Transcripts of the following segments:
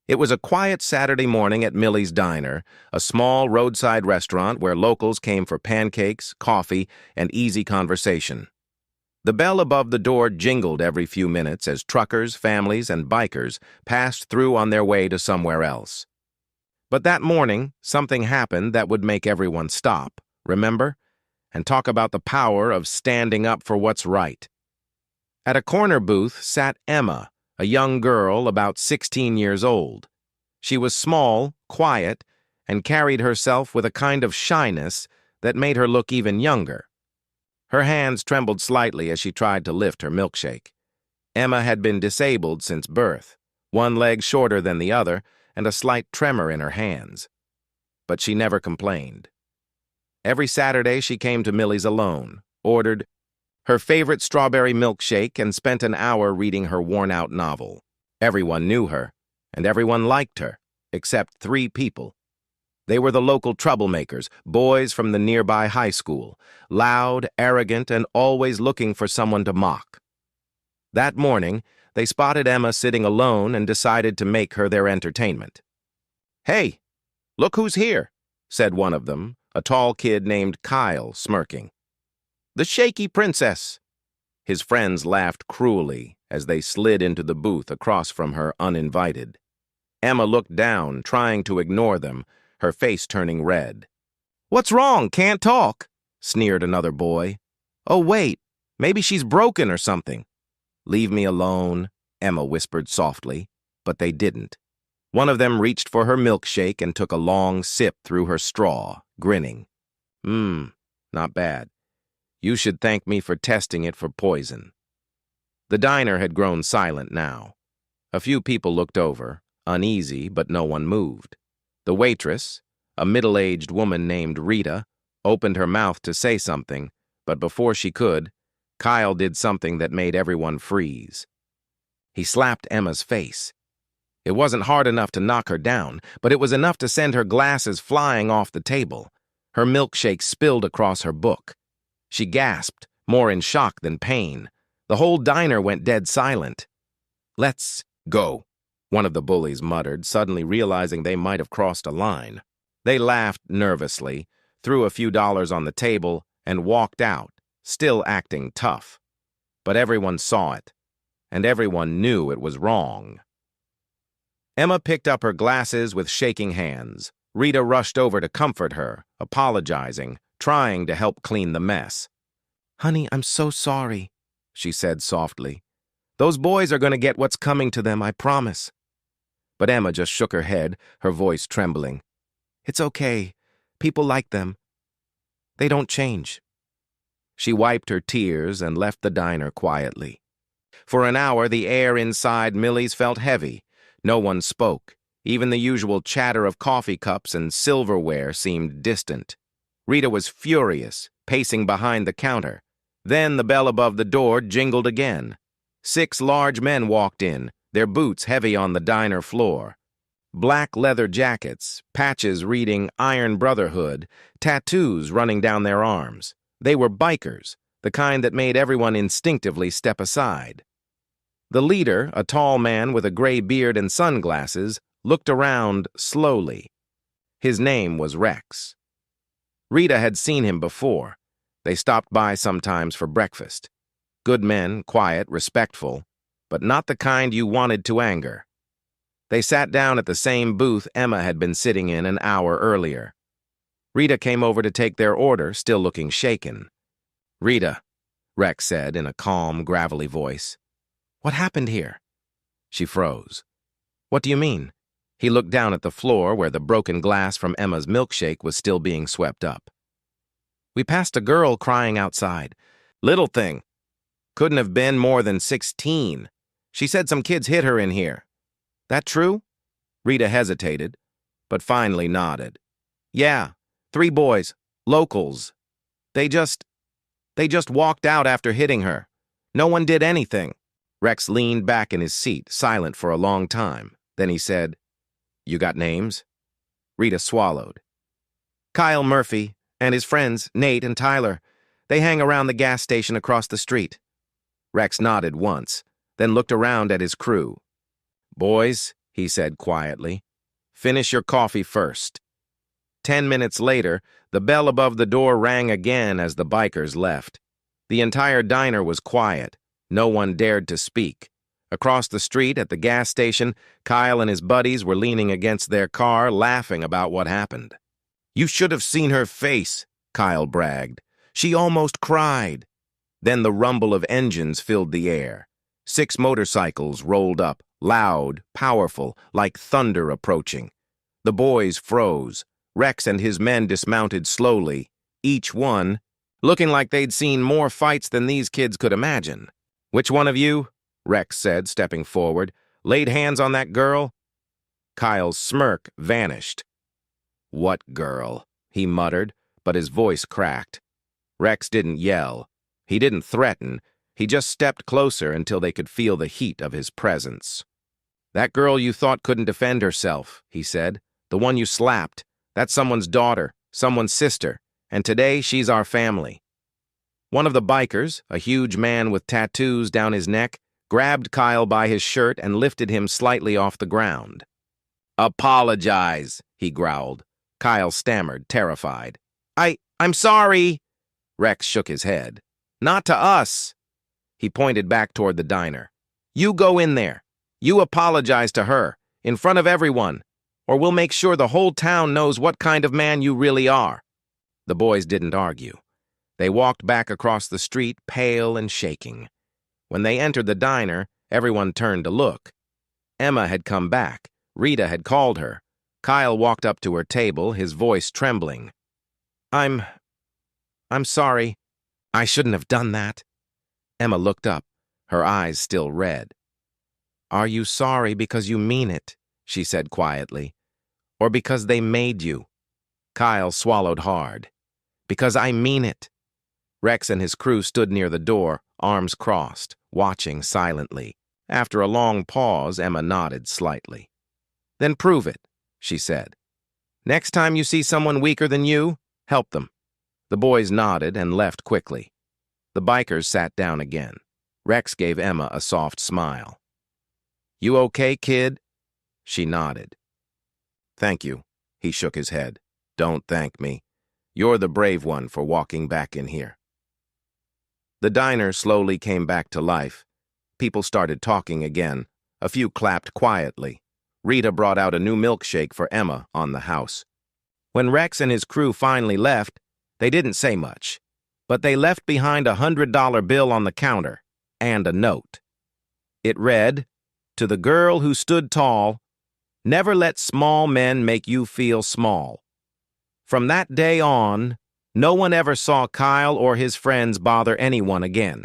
It was a quiet Saturday morning at Millie's Diner, a small roadside restaurant where locals came for pancakes, coffee, and easy conversation. The bell above the door jingled every few minutes as truckers, families, and bikers passed through on their way to somewhere else. But that morning, something happened that would make everyone stop, remember? And talk about the power of standing up for what's right. At a corner booth sat Emma, a young girl about 16 years old. She was small, quiet, and carried herself with a kind of shyness that made her look even younger. Her hands trembled slightly as she tried to lift her milkshake. Emma had been disabled since birth, one leg shorter than the other, and a slight tremor in her hands. But she never complained. Every Saturday she came to Millie's alone, ordered her favorite strawberry milkshake, and spent an hour reading her worn-out novel. Everyone knew her, and everyone liked her, except 3 people. They were the local troublemakers, boys from the nearby high school, loud, arrogant, and always looking for someone to mock. That morning, they spotted Emma sitting alone and decided to make her their entertainment. "Hey, look who's here," said one of them, a tall kid named Kyle, smirking. "The shaky princess." His friends laughed cruelly as they slid into the booth across from her uninvited. Emma looked down, trying to ignore them, her face turning red. "What's wrong? Can't talk?" sneered another boy. "Oh, wait, maybe she's broken or something." "Leave me alone," Emma whispered softly, but they didn't. One of them reached for her milkshake and took a long sip through her straw, grinning. Not bad. You should thank me for testing it for poison." The diner had grown silent now. A few people looked over, uneasy, but no one moved. The waitress, a middle-aged woman named Rita, opened her mouth to say something, but before she could, Kyle did something that made everyone freeze. He slapped Emma's face. It wasn't hard enough to knock her down, but it was enough to send her glasses flying off the table. Her milkshake spilled across her book. She gasped, more in shock than pain. The whole diner went dead silent. "Let's go," one of the bullies muttered, suddenly realizing they might have crossed a line. They laughed nervously, threw a few dollars on the table, and walked out, still acting tough. But everyone saw it, and everyone knew it was wrong. Emma picked up her glasses with shaking hands. Rita rushed over to comfort her, apologizing, trying to help clean the mess. "Honey, I'm so sorry," she said softly. "Those boys are going to get what's coming to them, I promise." But Emma just shook her head, her voice trembling. "It's okay. People like them. They don't change." She wiped her tears and left the diner quietly. For an hour, the air inside Millie's felt heavy. No one spoke. Even the usual chatter of coffee cups and silverware seemed distant. Rita was furious, pacing behind the counter. Then the bell above the door jingled again. 6 large men walked in, their boots heavy on the diner floor. Black leather jackets, patches reading Iron Brotherhood, tattoos running down their arms. They were bikers, the kind that made everyone instinctively step aside. The leader, a tall man with a gray beard and sunglasses, looked around slowly. His name was Rex. Rita had seen him before. They stopped by sometimes for breakfast. Good men, quiet, respectful, but not the kind you wanted to anger. They sat down at the same booth Emma had been sitting in an hour earlier. Rita came over to take their order, still looking shaken. "Rita," Rex said in a calm, gravelly voice. "What happened here?" She froze. "What do you mean?" He looked down at the floor where the broken glass from Emma's milkshake was still being swept up. "We passed a girl crying outside. Little thing. Couldn't have been more than 16. She said some kids hit her in here. That true?" Rita hesitated, but finally nodded. "Yeah, 3 boys, locals. They just walked out after hitting her. No one did anything." Rex leaned back in his seat, silent for a long time. Then he said, "You got names?" Rita swallowed. "Kyle Murphy and his friends, Nate and Tyler. They hang around the gas station across the street." Rex nodded once, then looked around at his crew. "Boys," he said quietly. Finish your coffee first. 10 minutes later, the bell above the door rang again as the bikers left. The entire diner was quiet. No one dared to speak. Across the street at the gas station, Kyle and his buddies were leaning against their car, laughing about what happened. "You should have seen her face," Kyle bragged. "She almost cried." Then the rumble of engines filled the air. 6 motorcycles rolled up, loud, powerful, like thunder approaching. The boys froze. Rex and his men dismounted slowly, each one looking like they'd seen more fights than these kids could imagine. "Which one of you," Rex said, stepping forward, "laid hands on that girl?" Kyle's smirk vanished. "What girl?" he muttered, but his voice cracked. Rex didn't yell. He didn't threaten. He just stepped closer until they could feel the heat of his presence. "That girl you thought couldn't defend herself," he said. "The one you slapped. That's someone's daughter, someone's sister, and today she's our family." One of the bikers, a huge man with tattoos down his neck, grabbed Kyle by his shirt and lifted him slightly off the ground. "Apologize," he growled. Kyle stammered, terrified. I'm sorry." Rex shook his head. "Not to us." He pointed back toward the diner. "You go in there. You apologize to her, in front of everyone, or we'll make sure the whole town knows what kind of man you really are." The boys didn't argue. They walked back across the street, pale and shaking. When they entered the diner, everyone turned to look. Emma had come back. Rita had called her. Kyle walked up to her table, his voice trembling. I'm sorry. I shouldn't have done that." Emma looked up, her eyes still red. "Are you sorry because you mean it?" she said quietly. "Or because they made you?" Kyle swallowed hard. "Because I mean it." Rex and his crew stood near the door, arms crossed, watching silently. After a long pause, Emma nodded slightly. "Then prove it," she said. "Next time you see someone weaker than you, help them." The boys nodded and left quickly. The bikers sat down again. Rex gave Emma a soft smile. "You okay, kid?" She nodded. "Thank you." He shook his head. "Don't thank me. You're the brave one for walking back in here." The diner slowly came back to life. People started talking again. A few clapped quietly. Rita brought out a new milkshake for Emma on the house. When Rex and his crew finally left, they didn't say much, but they left behind a $100 bill on the counter and a note. It read, "To the girl who stood tall, never let small men make you feel small." From that day on, no one ever saw Kyle or his friends bother anyone again.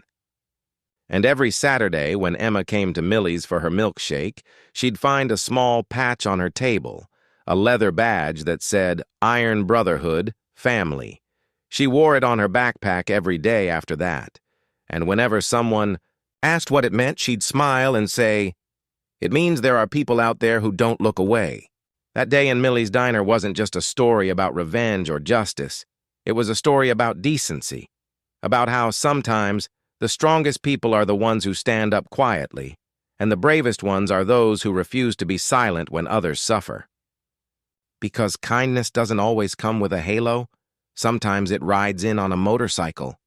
And every Saturday, when Emma came to Millie's for her milkshake, she'd find a small patch on her table, a leather badge that said, "Iron Brotherhood, Family." She wore it on her backpack every day after that, and whenever someone asked what it meant, she'd smile and say, "It means there are people out there who don't look away." That day in Millie's diner wasn't just a story about revenge or justice. It was a story about decency, about how sometimes the strongest people are the ones who stand up quietly, and the bravest ones are those who refuse to be silent when others suffer. Because kindness doesn't always come with a halo, sometimes it rides in on a motorcycle.